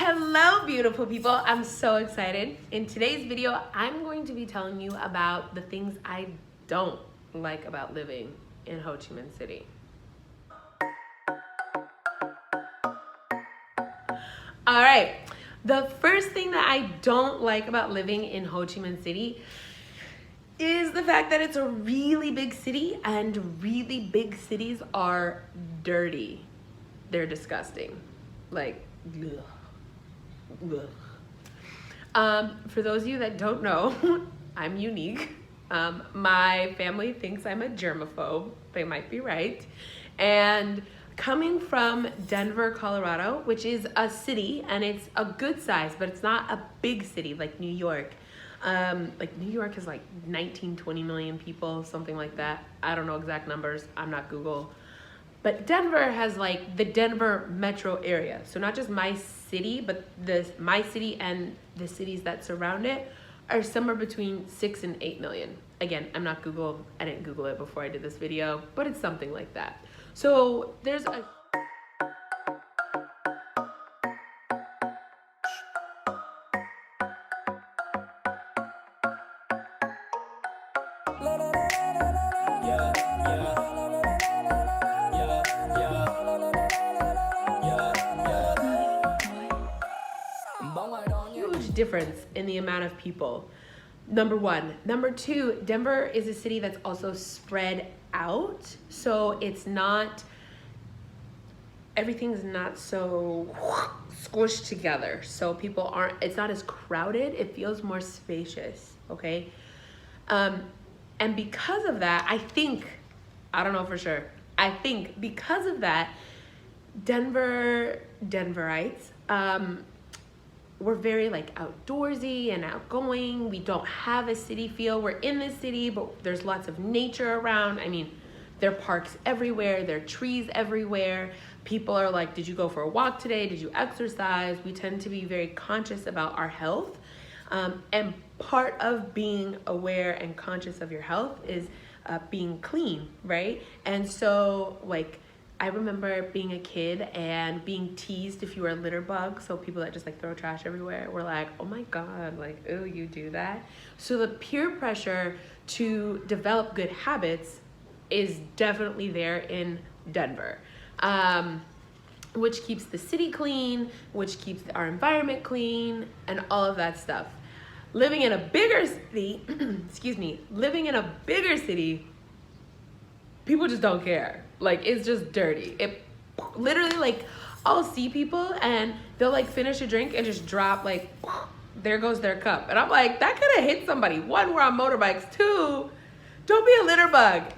Hello, beautiful people. I'm so excited. In today's video, I'm going to be telling you about the things I don't like about living in Ho Chi Minh City. All right. The first thing that I don't like about living in Ho Chi Minh City is the fact that it's a really big city, and really big cities are dirty. They're disgusting. Like, ugh. For those of you that don't know, I'm unique. My family thinks I'm a germaphobe. They might be right. And coming from Denver, Colorado, which is a city, and it's a good size, but it's not a big city like New York. Like New York is like 19, 20 million people, something like that. I don't know exact numbers. I'm not Google. But Denver has like the Denver metro area. So not just my city, but my city and the cities that surround it are somewhere between 6 and 8 million. Again, I'm not Google. I didn't Google it before I did this video, but it's something like that. So there's a huge difference in the amount of people. Number one. Number two, Denver is a city that's also spread out. So everything's not so squished together. So it's not as crowded. It feels more spacious, okay? And because of that, I don't know for sure, I think because of that, Denverites, we're very like outdoorsy and outgoing. We don't have a city feel. We're in the city, but there's lots of nature around. I mean, there are parks everywhere. There are trees everywhere. People are like, did you go for a walk today? Did you exercise? We tend to be very conscious about our health. And part of being aware and conscious of your health is being clean, right? And so like, I remember being a kid and being teased if you were a litter bug. So people that just like throw trash everywhere were like, oh my God, like, oh, you do that? So the peer pressure to develop good habits is definitely there in Denver, which keeps the city clean, which keeps our environment clean, and all of that stuff. Living in a bigger city, people just don't care. Like, it's just dirty. It literally, like, I'll see people and they'll like finish a drink and just drop like, there goes their cup. And I'm like, that could have hit somebody. One, we're on motorbikes. Two, don't be a litter bug.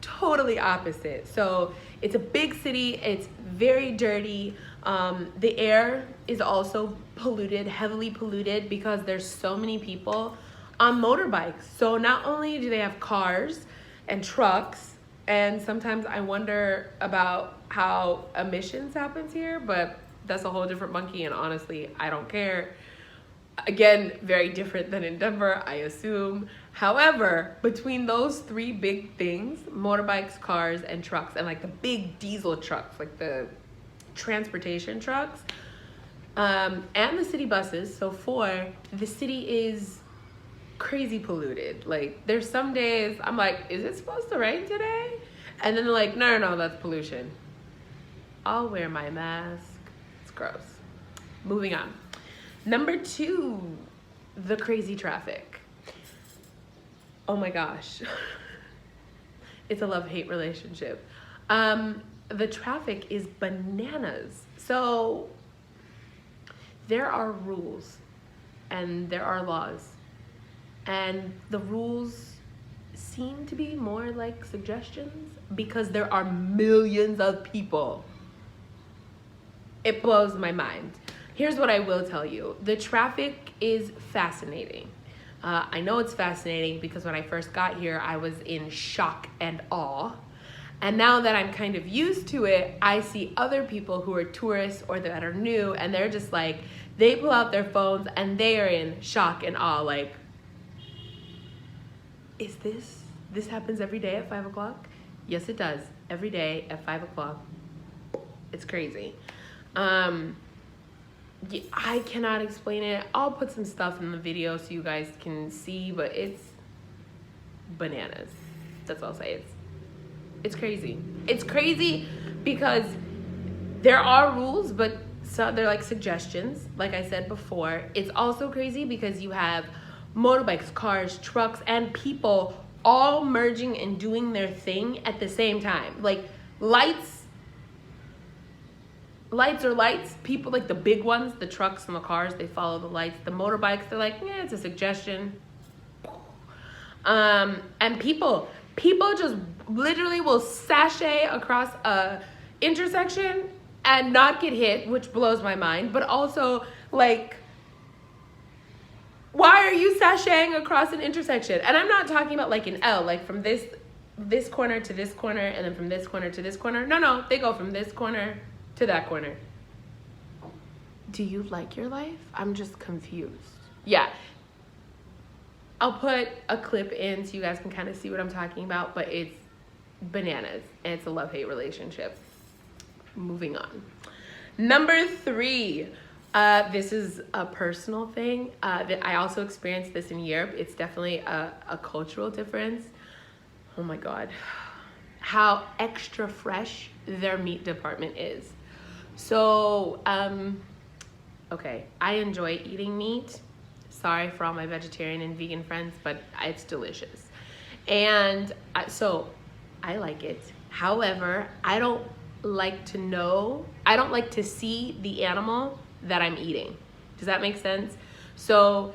Totally opposite. So it's a big city. It's very dirty. The air is also polluted, heavily polluted, because there's so many people on motorbikes. So not only do they have cars and trucks, and sometimes I wonder about how emissions happens here, but that's a whole different monkey, and honestly, I don't care. Again, very different than in Denver, I assume. However, between those three big things, motorbikes, cars, and trucks, and like the big diesel trucks, like the transportation trucks, and the city buses, so the city is crazy polluted. Like, there's some days I'm like, is it supposed to rain today? And then they're like, no, that's pollution. I'll wear my mask. It's gross. Moving on. Number two, the crazy traffic. Oh my gosh. It's a love-hate relationship. The traffic is bananas. So there are rules and there are laws. And the rules seem to be more like suggestions because there are millions of people. It blows my mind. Here's what I will tell you. The traffic is fascinating. I know it's fascinating because when I first got here, I was in shock and awe. And now that I'm kind of used to it, I see other people who are tourists or that are new, and they're just like, they pull out their phones and they are in shock and awe, like, is this happens every day at 5 o'clock? Yes, it does. Every day at 5 o'clock. It's crazy. I cannot explain it. I'll put some stuff in the video so you guys can see, but it's bananas. That's all I'll say. It's crazy. It's crazy because there are rules, but so they're like suggestions, like I said before. It's also crazy because you have motorbikes, cars, trucks, and people all merging and doing their thing at the same time. Like lights are lights. People, like the big ones, the trucks and the cars, they follow the lights. The motorbikes, they're like, yeah, it's a suggestion. And people just literally will sashay across a intersection and not get hit, which blows my mind. But also, like, why are you sashaying across an intersection? And I'm not talking about like an L, like from this corner to this corner, and then from this corner to this corner. No, they go from this corner to that corner. Do you like your life? I'm just confused. Yeah. I'll put a clip in so you guys can kind of see what I'm talking about, but it's bananas, and it's a love-hate relationship. Moving on. Number 3, this is a personal thing. That I also experienced this in Europe. It's definitely a cultural difference. Oh my God. How extra fresh their meat department is. So, okay, I enjoy eating meat. Sorry for all my vegetarian and vegan friends, but it's delicious. And so I like it. However, I don't like to see the animal that I'm eating. Does that make sense? So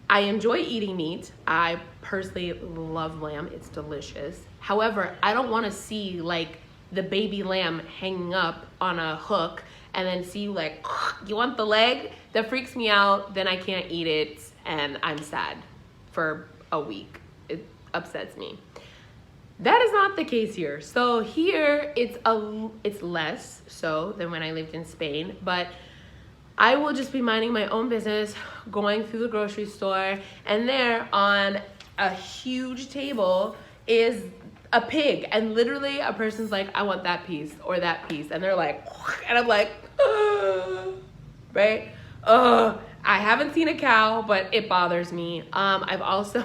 I enjoy eating meat. I personally love lamb. It's delicious. However, I don't want to see like the baby lamb hanging up on a hook and then see like, you want the leg? That freaks me out. Then I can't eat it and I'm sad for a week. It upsets me. That is not the case here. So here it's less so than when I lived in Spain, but I will just be minding my own business, going through the grocery store, and there on a huge table is a pig, and literally a person's like, I want that piece or that piece, and they're like, and I'm like, right? I haven't seen a cow, but it bothers me. I've also,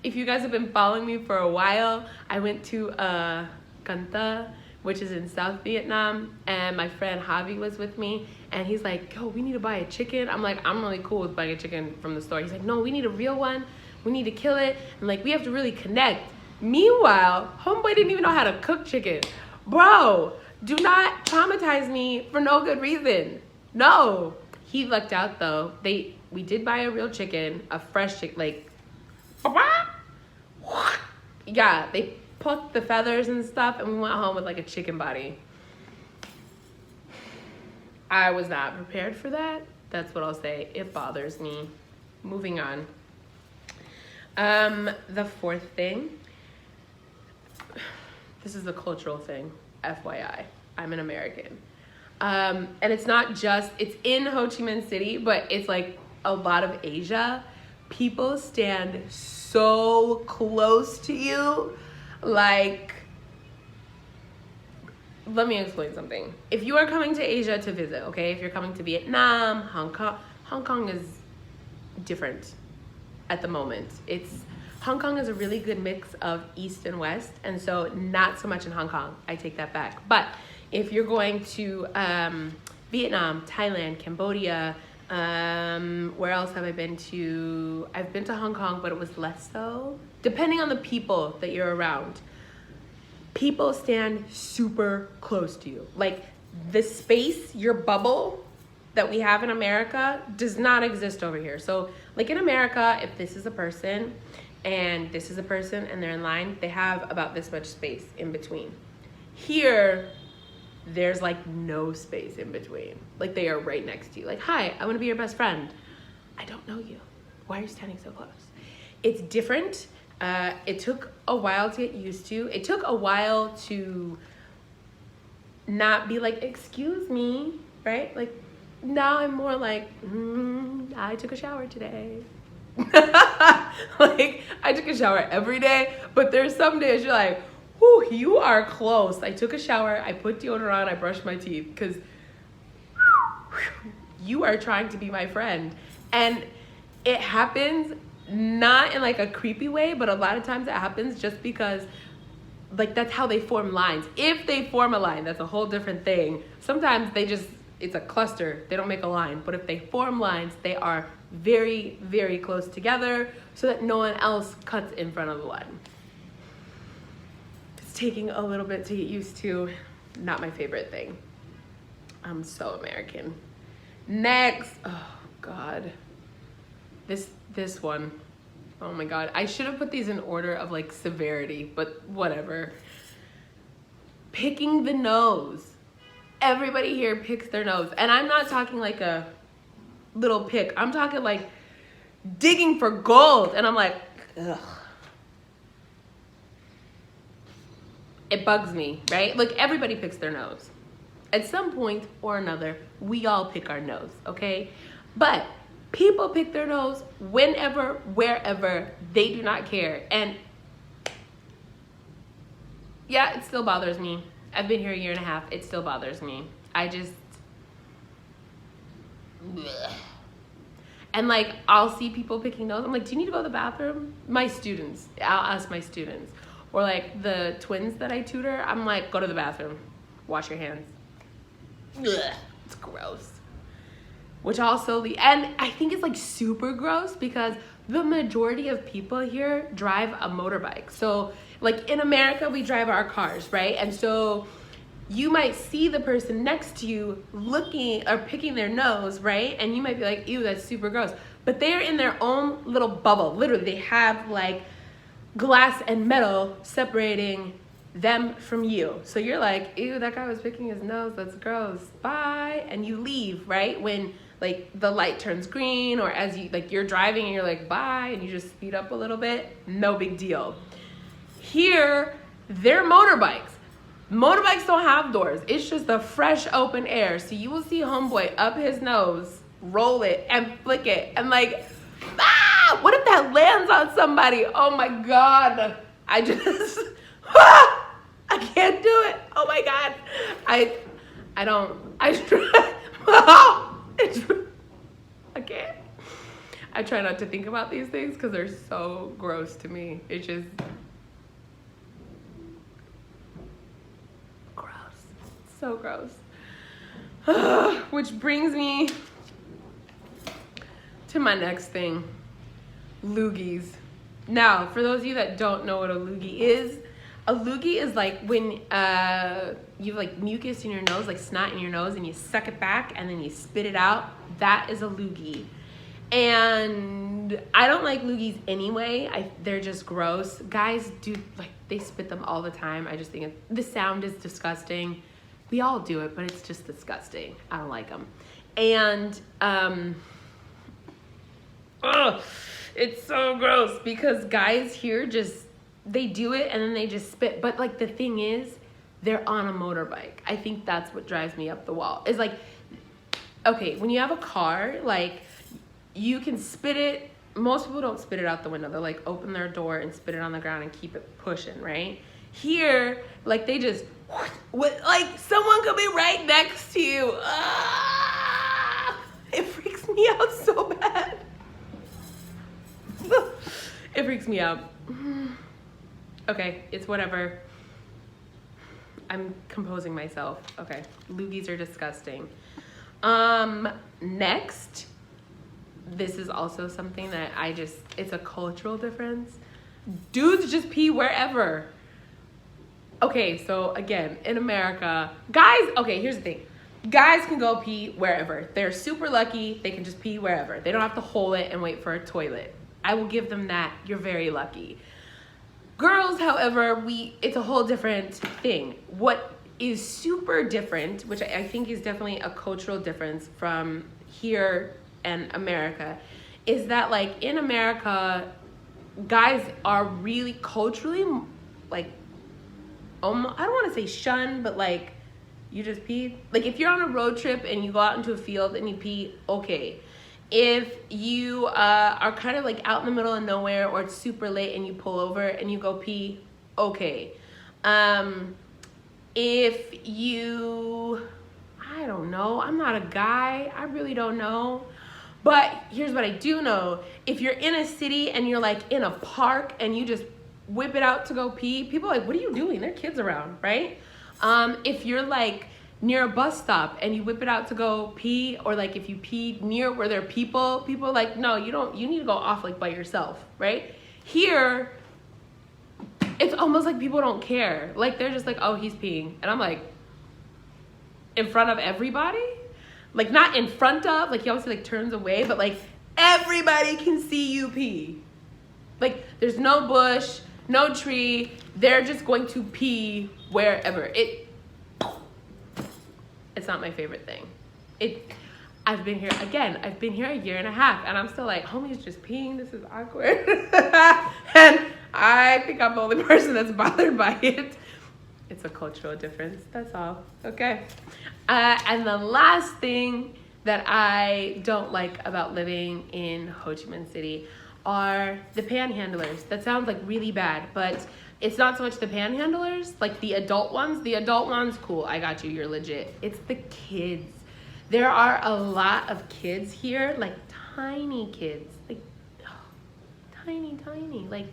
if you guys have been following me for a while, I went to Canta, which is in South Vietnam, and my friend Javi was with me, and he's like, yo, we need to buy a chicken. I'm like, I'm really cool with buying a chicken from the store. He's like, no, we need a real one. We need to kill it, and like, we have to really connect. Meanwhile, homeboy didn't even know how to cook chicken. Bro, do not traumatize me for no good reason. No. He lucked out though. We did buy a real chicken, a fresh chicken, like, yeah, they plucked the feathers and stuff, and we went home with like a chicken body. I was not prepared for that. That's what I'll say. It bothers me. Moving on. The 4th thing. This is a cultural thing, FYI. I'm an American. And it's not just, it's in Ho Chi Minh City, but it's like a lot of Asia. People stand so close to you. Like, let me explain something. If you are coming to Asia to visit, okay, if you're coming to Vietnam, Hong Kong is different at the moment. Hong Kong is a really good mix of East and West, and so not so much in Hong Kong. I take that back. But if you're going to Vietnam, Thailand, Cambodia, where else have I been to? I've been to Hong Kong, but it was less so. Depending on the people that you're around, people stand super close to you. Like the space, your bubble that we have in America does not exist over here. So like in America, if this is a person and this is a person and they're in line, they have about this much space in between. Here, there's like no space in between. Like they are right next to you. Like, hi, I want to be your best friend. I don't know you. Why are you standing so close? It's different. It took a while to get used to. It took a while to not be like, excuse me, right? Like now I'm more like, I took a shower today. Like I took a shower every day, but there's some days you're like, whew, you are close. I took a shower, I put deodorant on, I brushed my teeth, because you are trying to be my friend. And it happens not in like a creepy way, but a lot of times it happens just because like that's how they form lines. If they form a line, that's a whole different thing. Sometimes it's a cluster, they don't make a line. But if they form lines, they are very, very close together so that no one else cuts in front of the line. It's taking a little bit to get used to. Not my favorite thing. I'm so American. Next, oh God. This one. Oh my God. I should have put these in order of like severity, but whatever. Picking the nose. Everybody here picks their nose. And I'm not talking like a little pick. I'm talking like digging for gold. And I'm like, ugh. It bugs me, right? Like everybody picks their nose. At some point or another, we all pick our nose, okay? But people pick their nose whenever, wherever, they do not care. And yeah, it still bothers me. I've been here a year and a half. It still bothers me. I just, bleh. And like, I'll see people picking nose. I'm like, do you need to go to the bathroom? My students, I'll ask my students. Or like the twins that I tutor, I'm like, go to the bathroom, wash your hands. Bleh. It's gross. Which also, and I think it's like super gross because the majority of people here drive a motorbike. So like in America, we drive our cars, right? And so you might see the person next to you looking or picking their nose, right? And you might be like, ew, that's super gross. But they're in their own little bubble. Literally, they have like glass and metal separating them from you. So you're like, ew, that guy was picking his nose, that's gross, bye. And you leave, right? When like the light turns green, or as you like you're driving and you're like bye, and you just speed up a little bit, no big deal. Here, they're motorbikes. Motorbikes don't have doors. It's just the fresh open air. So you will see homeboy up his nose, roll it and flick it, and like, ah, what if that lands on somebody? Oh my God. I just I can't do it. Oh my God. I can't. I try not to think about these things because they're so gross to me. It's just gross. So gross. Which brings me to my next thing. Loogies. Now, for those of you that don't know what a loogie is like when you have like mucus in your nose, like snot in your nose, and you suck it back and then you spit it out. That is a loogie. And I don't like loogies anyway. They're just gross. Guys do, like, they spit them all the time. I just think the sound is disgusting. We all do it, but it's just disgusting. I don't like them. And it's so gross because guys here they do it and then they just spit. But like the thing is, they're on a motorbike. I think that's what drives me up the wall. Is like, okay, when you have a car, like you can spit it. Most people don't spit it out the window. They'll like open their door and spit it on the ground and keep it pushing, right? Here, like they just, like someone could be right next to you. It freaks me out so bad. It freaks me out. Okay, it's whatever. I'm composing myself. Okay, loogies are disgusting. Next, this is also something that it's a cultural difference. Dudes just pee wherever. Okay, so again, in America, guys, okay, here's the thing. Guys can go pee wherever. They're super lucky. They can just pee wherever. They don't have to hold it and wait for a toilet. I will give them that. You're very lucky. Girls, however, it's a whole different thing. What is super different, which I think is definitely a cultural difference from here and America, is that like in America, guys are really culturally like, almost, I don't want to say shun, but like you just pee. Like if you're on a road trip and you go out into a field and you pee, okay. If you are kind of like out in the middle of nowhere or it's super late and you pull over and you go pee, okay. If you, I I don't know. I'm not a guy. I really don't know. But here's what I do know. If you're in a city and you're like in a park and you just whip it out to go pee, people are like, what are you doing? There are kids around, right? If you're like near a bus stop and you whip it out to go pee, or like if you pee near where there are people are like, no, you don't, you need to go off like by yourself, right? Here, it's almost like people don't care. Like they're just like, oh, he's peeing. And I'm like, in front of everybody? Like not in front of, like he obviously like turns away, but like everybody can see you pee. Like there's no bush, no tree. They're just going to pee wherever. It's not my favorite thing. I've been here a year and a half and I'm still like, homie's just peeing, this is awkward. And I think I'm the only person that's bothered by it. It's a cultural difference, that's all, okay? And the last thing that I don't like about living in Ho Chi Minh City are the panhandlers. That sounds like really bad, but it's not so much the panhandlers, like the adult ones. The adult ones, cool, I got you, you're legit. It's the kids. There are a lot of kids here, like tiny kids, like tiny, like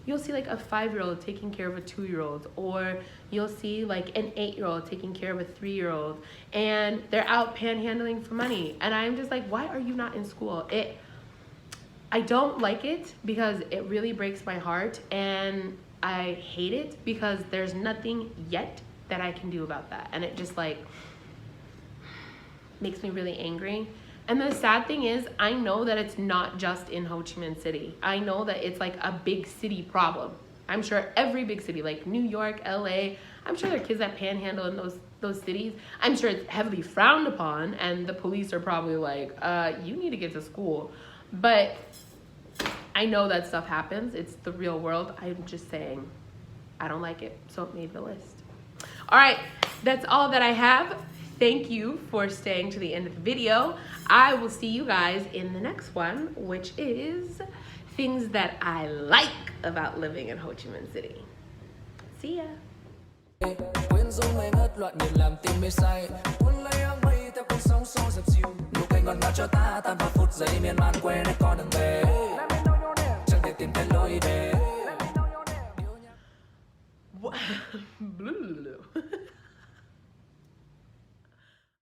you'll see like a 5-year-old taking care of a 2-year-old, or you'll see like an 8-year-old taking care of a 3-year-old, and they're out panhandling for money. And I'm just like, why are you not in school? I don't like it because it really breaks my heart, and I hate it because there's nothing yet that I can do about that. And it just like makes me really angry. And the sad thing is, I know that it's not just in Ho Chi Minh City. I know that it's like a big city problem. I'm sure every big city, like New York, LA, I'm sure there are kids that panhandle in those cities. I'm sure it's heavily frowned upon, and the police are probably like, you need to get to school. But I know that stuff happens. It's the real world. I'm just saying, I don't like it, so it made the list. All right, that's all that I have. Thank you for staying to the end of the video. I will see you guys in the next one, which is things that I like about living in Ho Chi Minh City. See ya. Quyến rũ ngây ngất loạn nhìn làm tim mê say, cuốn lấy áng mây theo cơn sóng xô dập dìu, nụ cười ngọt ngào cho ta tan vào phút giây miên man quên hết con đường về, chẳng thể tìm thấy lối về.